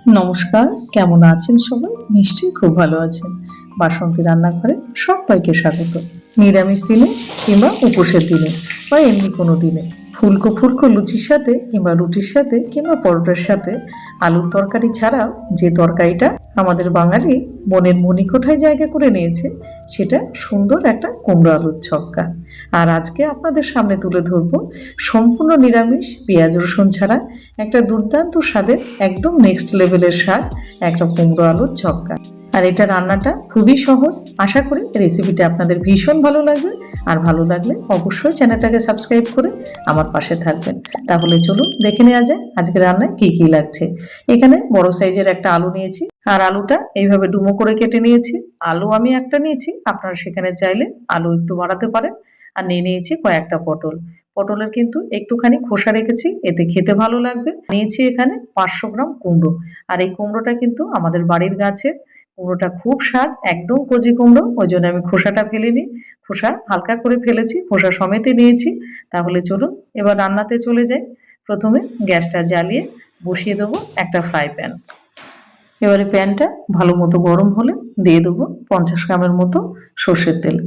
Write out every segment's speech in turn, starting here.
নমস্কার, কেমন আছেন সবাই? নিশ্চয়ই খুব ভালো আছেন। বাসন্তী রান্নাঘরে সবাইকে স্বাগত। নিরামিষ দিনে কিংবা উপোসের দিনে বা এমনি কোনো দিনে ফুলকো ফুলকো লুচির সাথে কিংবা রুটির সাথে কিংবা পরোটার সাথে আলুর তরকারি ছাড়াও যে তরকারিটা আমাদের বাঙালি মনের মণিকোঠায় জায়গা করে নিয়েছে, সেটা সুন্দর একটা কুমড়ো আলুর ছক্কা। আর আজকে আপনাদের সামনে তুলে ধরবো সম্পূর্ণ নিরামিষ, পেঁয়াজ রসুন ছাড়া একটা দুর্দান্ত স্বাদের একদম নেক্সট লেভেলের স্বাদ একটা কুমড়ো আলুর ছক্কা। আর এটা রান্নাটা খুবই সহজ। আশা করি রেসিপিটা আপনাদের ভীষণ ভালো লাগবে। আর ভালো লাগলে অবশ্যই চ্যানেলটাকে সাবস্ক্রাইব করে আমার পাশে থাকবেন। তাহলে চলুন দেখে নেওয়া যায় আজকে রান্নায় কি কি লাগছে। এখানে বড় সাইজের একটা আলু নিয়েছি, আর আলুটা এইভাবে ডুমো করে কেটে নিয়েছি। আলু আমি একটা নিয়েছি, আপনারা সেখানে চাইলে আলু একটু বাড়াতে পারেন। আর নিয়ে নিয়েছি কয়েকটা পটল। পটলের কিন্তু একটুখানি খোসা রেখেছি, এতে খেতে ভালো লাগবে। নিয়েছি এখানে 500 গ্রাম কুমড়ো। আর এই কুমড়োটা কিন্তু আমাদের বাড়ির গাছের। কুমড়োটা খুব স্বাদ, একদম কচি কুমড়ো, ওই জন্য আমি খোসাটা ফেলিনি। খোসা হালকা করে ফেলেছি, খোসা সমেতই নিয়েছি। তাহলে চলুন এবার রান্নাতে চলে যাই। প্রথমে গ্যাসটা জ্বালিয়ে বসিয়ে দেবো একটা ফ্রাই প্যান। এবারে প্যানটা ভালো মতো গরম হলে দিয়ে দেবো 50 গ্রামের মতো সর্ষের তেল।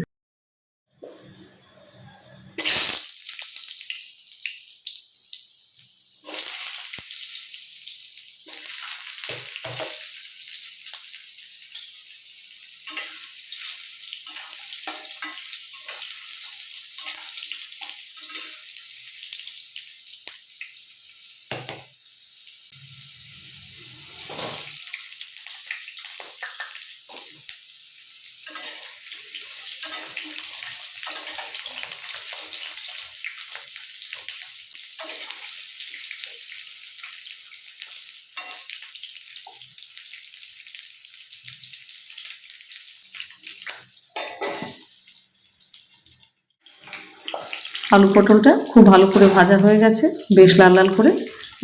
আলু পটলটা খুব ভালো করে ভাজা হয়ে গেছে, বেশ লাল লাল করে।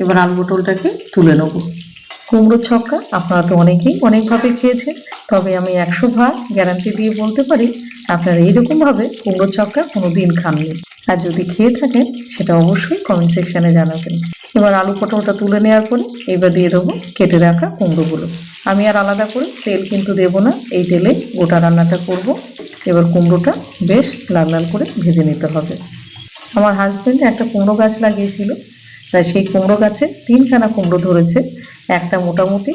এবার আলু পটলটাকে তুলে নেব। কুমড়ো ছক্কা আপনারা তো অনেকেই অনেকভাবে খেয়েছেন, তবে আমি 100 ভাগ গ্যারান্টি দিয়ে বলতে পারি আপনারা এইরকমভাবে কুমড়ো ছক্কা কোনো দিন খাননি। আর যদি খেয়ে থাকেন সেটা অবশ্যই কমেন্ট সেকশানে জানাবেন। এবার আলু পটলটা তুলে নেওয়ার পরে এবার দিয়ে দেবো কেটে রাখা কুমড়োগুলো। আমি আর আলাদা করে তেল কিন্তু দেবো না, এই তেলে গোটা রান্নাটা করব। এবার কুমড়োটা বেশ লাল লাল করে ভেজে নিতে হবে। আমার হাজব্যান্ড একটা কুমড়ো গাছ লাগিয়েছিল, তাই সেই কুমড়ো গাছে 3খানা কুমড়ো ধরেছে। একটা মোটামুটি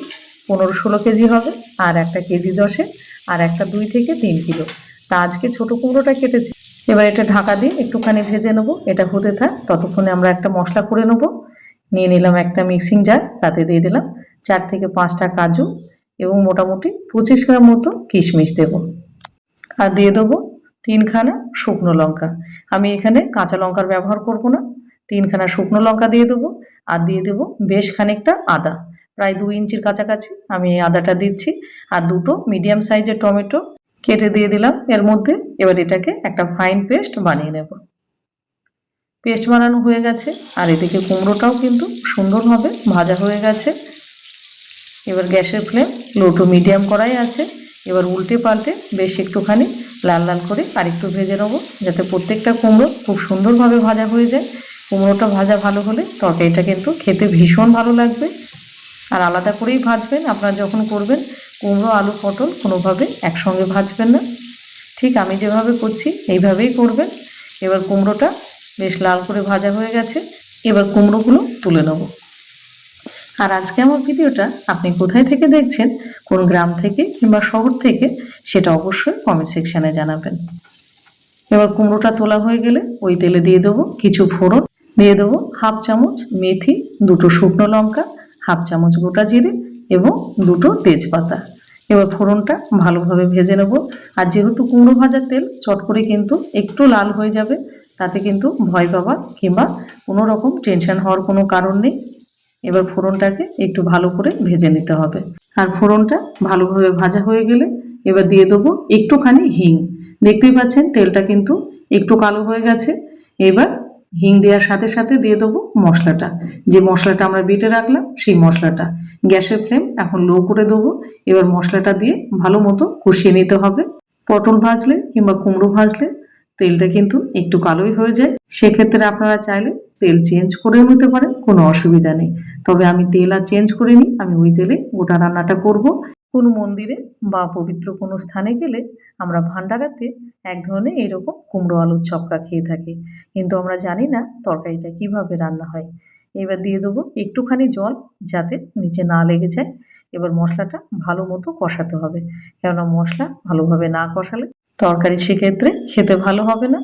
15-16 কেজি হবে, আর একটা কেজি 10-এ, আর একটা 2 থেকে 3 কিলো। তা আজকে ছোট কুমড়োটা কেটেছি। এবার এটা ঢাকা দিয়ে একটুখানি ভেজে নেবো। এটা হতে থাক, ততক্ষণে আমরা একটা মশলা করে নেবো। নিয়ে নিলাম একটা মিক্সিং জার, তাতে দিয়ে দিলাম 4 থেকে 5টা কাজু এবং মোটামুটি 25 গ্রাম মতো কিশমিশ দেবো। আর দিয়ে দেবো 3খানা শুকনো লঙ্কা। আমি এখানে কাঁচা লঙ্কার ব্যবহার করব না। 3খানা শুকনো লঙ্কা দিয়ে দেবো। আর দিয়ে দেবো বেশ খানিকটা আদা, প্রায় 2 ইঞ্চির কাছাকাছি আমি এই আদাটা দিচ্ছি। আর দুটো মিডিয়াম সাইজের টমেটো কেটে দিয়ে দিলাম এর মধ্যে। এবার এটাকে একটা ফাইন পেস্ট বানিয়ে নেব। পেস্ট বানানো হয়ে গেছে, আর এদিকে কুমড়োটাও কিন্তু সুন্দরভাবে ভাজা হয়ে গেছে। এবার গ্যাসের ফ্লেম লো টু মিডিয়াম করাই আছে। এবার উল্টে পাল্টে বেশ একটুখানি লাল লাল করে আরেকটু ভেজে নেবো, যাতে প্রত্যেকটা কুমড়ো খুব সুন্দরভাবে ভাজা হয়ে যায়। কুমড়োটা ভাজা ভালো হলে তরকারিটা কিন্তু খেতে ভীষণ ভালো লাগবে। আর আলাদা করেই ভাজবেন আপনারা যখন করবেন। কুমড়ো আলু পটল কোনোভাবে একসঙ্গে ভাজবেন না, ঠিক আমি যেভাবে করছি এইভাবেই করবেন। এবার কুমড়োটা বেশ লাল করে ভাজা হয়ে গেছে, এবার কুমড়োগুলো তুলে নেব। আর আজকে আমার ভিডিওটা আপনি কোথায় থেকে দেখছেন, কোন গ্রাম থেকে কিংবা শহর থেকে, সেটা অবশ্যই কমেন্ট সেকশানে জানাবেন। এবার কুমড়োটা তোলা হয়ে গেলে ওই তেলে দিয়ে দেবো কিছু ফোড়ন। দিয়ে দেবো 1/2 চামচ মেথি, 2টো শুকনো লঙ্কা, 1/2 চামচ গোটা জিরে এবং 2টো তেজপাতা। এবার ফোড়নটা ভালোভাবে ভেজে নেব। আর যেহেতু কুমড়ো ভাজার তেল চট করে কিন্তু একটু লাল হয়ে যাবে, তাতে কিন্তু ভয় পাবার কিংবা কোনো রকম টেনশন হওয়ার কোনো কারণ নেই। এবার ফোড়নটাকে একটু ভালো করে ভেজে নিতে হবে। আর ফোড়নটা ভালোভাবে ভাজা হয়ে গেলে এবার দিয়ে দেবো একটুখানি হিং। দেখতেই পাচ্ছেন তেলটা কিন্তু একটু কালো হয়ে গেছে। এবার হিং দেওয়ার সাথে সাথে দিয়ে দেবো মশলাটা, যে মশলাটা আমরা বেটে রাখলাম সেই মশলাটা। গ্যাসের ফ্লেম এখন লো করে দেবো। এবার মশলাটা দিয়ে ভালো মতো কষিয়ে নিতে হবে। পটল ভাজলে কিংবা কুমড়ো ভাজলে তেলটা কিন্তু একটু কালোই হয়ে যায়, সেক্ষেত্রে আপনারা চাইলে তেল চেঞ্জ করেও নিতে পারেন, কোনো অসুবিধা নেই। তবে আমি তেল আর চেঞ্জ করিনি, আমি ওই তেলে গোটা রান্নাটা করব। কোনো মন্দিরে বা পবিত্র কোনো স্থানে গেলে আমরা ভান্ডারাতে এক ধরনের এরকম কুমড়ো আলুর ছক্কা খেয়ে থাকি, কিন্তু আমরা জানি না তরকারিটা কিভাবে রান্না হয়। এবার দিয়ে দেবো একটুখানি জল, যাতে নিচে না লেগে যায়। এবার মশলাটা ভালো মতো কষাতে হবে, কেননা মশলা ভালোভাবে না কষালে তরকারি সেক্ষেত্রে খেতে ভালো হবে না।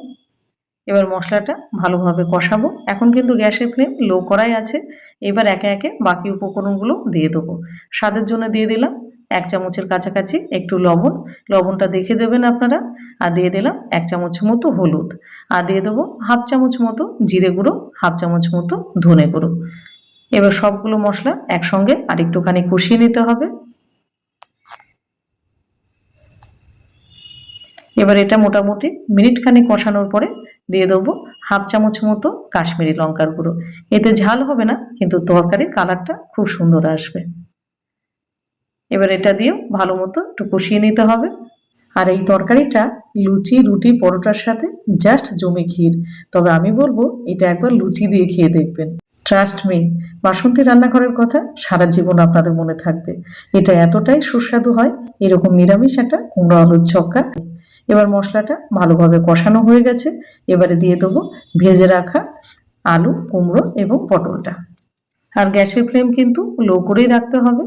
এবার মশলাটা ভালোভাবে কষাবো। এখন কিন্তু গ্যাসের ফ্লেম লো করাই আছে। এবার একে একে বাকি উপকরণগুলো দিয়ে দেবো। স্বাদের জন্য দিয়ে দিলাম 1 চামচের কাছাকাছি একটু লবণ, লবণটা দেখে দেবেন আপনারা। আর দিয়ে দিলাম 1 চামচ মতো হলুদ, আর দিয়ে দেবো 1/2 চামচ মতো জিরে গুঁড়ো, 1/2 চামচ মতো ধনে গুঁড়ো। এবার সবগুলো মশলা একসঙ্গে আর একটুখানি কষিয়ে নিতে হবে। এবার এটা মোটামুটি মিনিট খানেক কষানোর পরে দিয়ে দেবো 1/2 চামচ মতো কাশ্মীরি লঙ্কার গুঁড়ো। এতে ঝাল হবে না, কিন্তু তরকারির কালারটা খুব সুন্দর আসবে। এবার এটা দিয়েও ভালো মতো একটু কষিয়ে নিতে হবে। আর এই তরকারিটা লুচি, রুটি, পরোটার সাথে জাস্ট জমে ক্ষীর। তবে আমি বলবো এটা একবার লুচি দিয়ে খেয়ে দেখবেন। ট্রাস্ট মি, বাসন্তী রান্নাঘরের কথা সারা জীবন আপনাদের মনে থাকবে। এটা এতটাই সুস্বাদু হয়, এরকম নিরামিষ একটা কুমড়ো আলুর ছক্কা। এবার মশলাটা ভালোভাবে কষানো হয়ে গেছে। এবারে দিয়ে দেবো ভেজে রাখা আলু, কুমড়ো এবং পটলটা। আর গ্যাসের ফ্লেম কিন্তু লো করেই রাখতে হবে,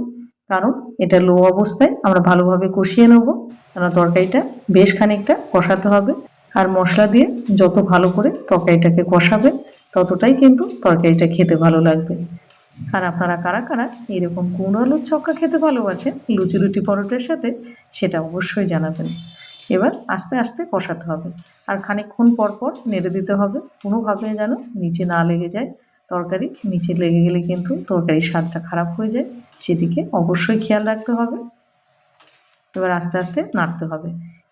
কারণ এটা লো অবস্থায় আমরা ভালোভাবে কষিয়ে নেব। কারণ তরকারিটা বেশ খানিকটা কষাতে হবে। আর মশলা দিয়ে যত ভালো করে তরকারিটাকে কষাবে, ততটাই কিন্তু তরকারিটা খেতে ভালো লাগবে। আর আপনারা কারা কারা এরকম কুমড়ো আলুর ছক্কা খেতে ভালোবাসেন লুচি, রুটি, পরোটার সাথে, সেটা অবশ্যই জানাবেন। এবার আস্তে আস্তে কষাতে হবে, আর খানিকক্ষণ পর পর নেড়ে দিতে হবে, কোনোভাবে যেন নিচে না লেগে যায়। তরকারি নিচে লেগে গেলে কিন্তু তরকারির স্বাদটা খারাপ হয়ে যায়, সেদিকে অবশ্যই খেয়াল রাখতে হবে। এবার আস্তে আস্তে নাড়তে হবে,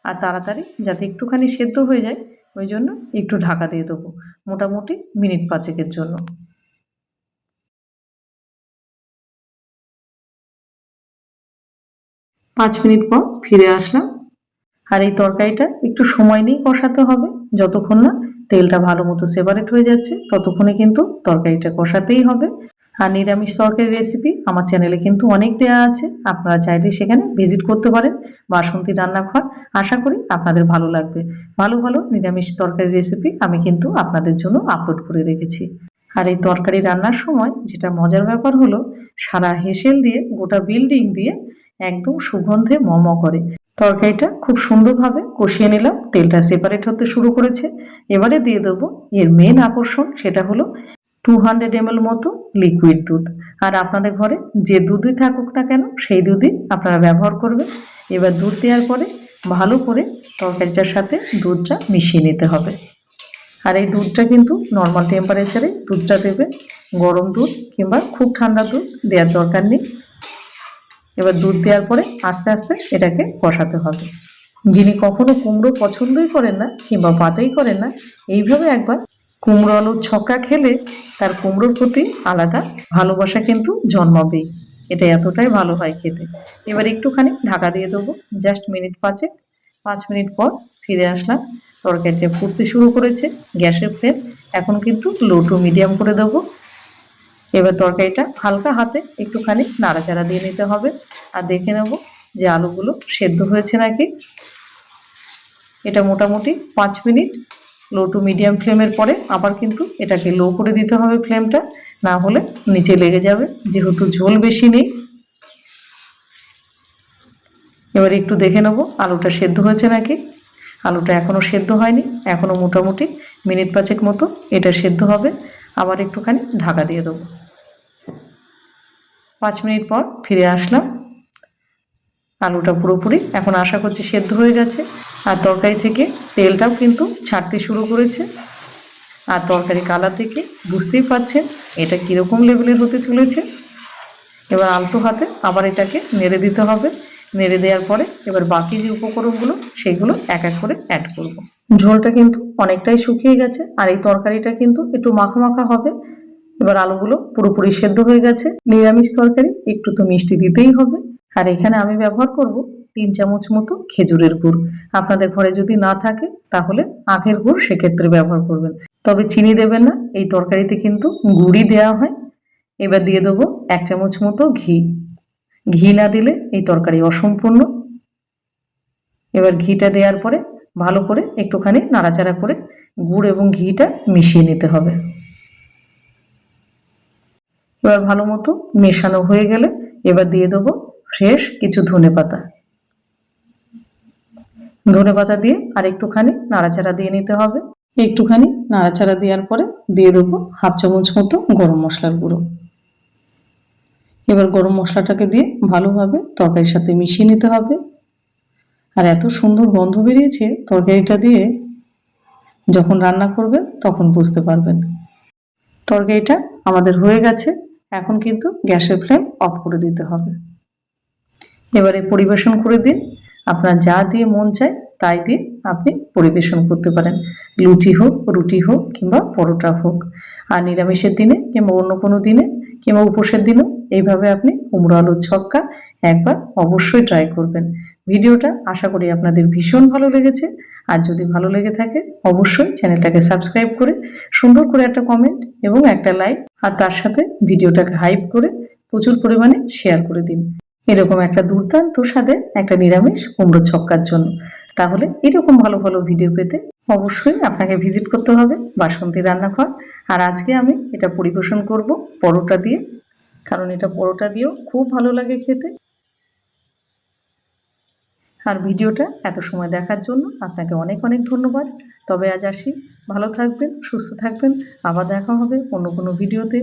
আর তাড়াতাড়ি যাতে একটুখানি সেদ্ধ হয়ে যায়, ওই জন্য একটু ঢাকা দিয়ে দেবো মোটামুটি মিনিট 5-এর জন্য। 5 মিনিট পর ফিরে আসলাম। আর এই তরকারিটা একটু সময় নিয়ে কষাতে হবে, যতক্ষণ না তেলটা ভালো মতো সেপারেট হয়ে যাচ্ছে ততক্ষণে কিন্তু তরকারিটা কষাতেই হবে। আর নিরামিষ তরকারির রেসিপি আমার চ্যানেলে কিন্তু অনেক দেওয়া আছে, আপনারা চাইলে সেখানে ভিজিট করতে পারেন। বাসন্তী রান্নাঘর, আশা করি আপনাদের ভালো লাগবে। ভালো ভালো নিরামিষ তরকারির রেসিপি আমি কিন্তু আপনাদের জন্য আপলোড করে রেখেছি। আর এই তরকারি রান্নার সময় যেটা মজার ব্যাপার হলো, সারা হেসেল দিয়ে গোটা বিল্ডিং দিয়ে একদম সুগন্ধে মম করে। তরকারিটা খুব সুন্দরভাবে কষিয়ে নিলাম, তেলটা সেপারেট হতে শুরু করেছে। এবারে দিয়ে দেবো এর মেন আকর্ষণ, সেটা হলো 200 ml মতো লিকুইড দুধ। আর আপনাদের ঘরে যে দুধই থাকুক না কেন, সেই দুধই আপনারা ব্যবহার করবেন। এবার দুধ দেওয়ার পরে ভালো করে তরকারিটার সাথে দুধটা মিশিয়ে নিতে হবে। আর এই দুধটা কিন্তু নর্মাল টেম্পারেচারে দুধটা দেবে, গরম দুধ কিংবা খুব ঠান্ডা দুধ দেওয়ার দরকার নেই। এবার দুধ দেওয়ার পরে আস্তে আস্তে এটাকে কষাতে হবে। যিনি কখনো কুমড়ো পছন্দই করেন না কিংবা পাতেই করেন না, এইভাবে একবার কুমড়ো আলুর ছক্কা খেলে তার কুমড়োর প্রতি আলাদা ভালোবাসা কিন্তু জন্মাবেই। এটা এতটাই ভালো হয় খেতে। এবার একটুখানি ঢাকা দিয়ে দেবো, জাস্ট মিনিট 5। 5 মিনিট পর ফিরে আসলাম। তরকারিটা ফুটতে শুরু করেছে। গ্যাসের ফ্লেম এখন কিন্তু লো টু মিডিয়াম করে দেবো। এবার তরকারিটা হালকা হাতে একটুখানি নাড়াচাড়া দিয়ে নিতে হবে, আর দেখে নেব যে আলুগুলো সেদ্ধ হয়েছে নাকি। এটা মোটামুটি 5 মিনিট লো টু মিডিয়াম ফ্লেমের পরে আবার কিন্তু এটাকে লো করে দিতে হবে ফ্লেমটা, না হলে নিচে লেগে যাবে, যেহেতু ঝোল বেশি নেই। এবার একটু দেখে নেব আলুটা সেদ্ধ হয়েছে নাকি। আলুটা এখনও সেদ্ধ হয়নি, এখনও মোটামুটি মিনিট 5 মতো এটা সেদ্ধ হবে। আবার একটুখানি ঢাকা দিয়ে দেবো। 5 মিনিট পর ফিরে আসলাম। আলুটা পুরোপুরি এখন আশা করছি সেদ্ধ হয়ে গেছে, আর তরকারি থেকে তেলটাও কিন্তু ছাড়তে শুরু করেছে। আর তরকারি কালার দেখে বুঝতেই পারছেন এটা কীরকম লেভেলের হতে চলেছে। এবার আলতো হাতে আবার এটাকে নেড়ে দিতে হবে। নেড়ে দেওয়ার পরে এবার বাকি যে উপকরণগুলো সেগুলো এক এক করে অ্যাড করব। ঝোলটা কিন্তু অনেকটাই শুকিয়ে গেছে, আর এই তরকারিটা কিন্তু একটু মাখা মাখা হবে। এবার আলুগুলো পুরোপুরি সেদ্ধ হয়ে গেছে। নিরামিষ তরকারি একটু তো মিষ্টি দিতেই হবে। আর এখানে আমি ব্যবহার করব 3 চামচ মতো খেজুরের গুড়। আপনাদের ঘরে যদি না থাকে তাহলে আখের গুড় সেক্ষেত্রে ব্যবহার করবেন, তবে চিনি দেবেন না, এই তরকারিতে কিন্তু গুড়ই দেওয়া হয়। এবার দিয়ে দেবো 1 চামচ মতো ঘি। ঘি না দিলে এই তরকারি অসম্পূর্ণ। এবার ঘিটা দেওয়ার পরে ভালো করে একটুখানি নাড়াচাড়া করে গুড় এবং ঘিটা মিশিয়ে নিতে হবে। এবার ভালো মতো মেশানো হয়ে গেলে এবার দিয়ে দেবো ফ্রেশ কিছু ধনেপাতা। ধনেপাতা দিয়ে আর একটুখানি নাড়াচাড়া দিয়ে নিতে হবে। একটুখানি নাড়াচাড়া দেওয়ার পরে দিয়ে দেবো 1/2 চামচ মতো গরম মশলার গুঁড়ো। এবার গরম মশলাটাকে দিয়ে ভালোভাবে তরকারির সাথে মিশিয়ে নিতে হবে। আর এত সুন্দর গন্ধ বেরিয়েছে তরকারিটা দিয়ে, যখন রান্না করবেন তখন বুঝতে পারবেন। তরকারিটা আমাদের হয়ে গেছে। এখন কিন্তু গ্যাসের ফ্লেম অফ করে দিতে হবে। এবারে পরিবেশন করে দিন। আপনার যা দিয়ে মন চায় তাই দিয়ে আপনি পরিবেশন করতে পারেন, লুচি হোক, রুটি হোক কিংবা পরোটা হোক। আর নিরামিষের দিনে কিংবা অন্য কোনো দিনে কিংবা উপোসের দিনেও এইভাবে আপনি কুমড়ো আলুর ছক্কা একবার অবশ্যই ট্রাই করবেন। ভিডিওটা আশা করি আপনাদের ভীষণ ভালো লেগেছে। আর যদি ভালো লেগে থাকে অবশ্যই চ্যানেলটাকে সাবস্ক্রাইব করে সুন্দর করে একটা কমেন্ট এবং একটা লাইক, আর তার সাথে ভিডিওটাকে হাইপ করে প্রচুর পরিমাণে শেয়ার করে দিন এরকম একটা দুর্দান্ত স্বাদের একটা নিরামিষ কুমড়ো ছক্কার জন্য। তাহলে এরকম ভালো ভালো ভিডিও পেতে অবশ্যই আপনাকে ভিজিট করতে হবে বাসন্তী রান্নাঘর। আর আজকে আমি এটা পরিবেশন করব পরোটা দিয়ে, কারণ এটা পরোটা দিয়েও খুব ভালো লাগে খেতে। আর ভিডিওটা এত সময় দেখার জন্য আপনাকে অনেক অনেক ধন্যবাদ। তবে আজ আসি, ভালো থাকবেন, সুস্থ থাকবেন, আবার দেখা হবে অন্য কোনো ভিডিওতে।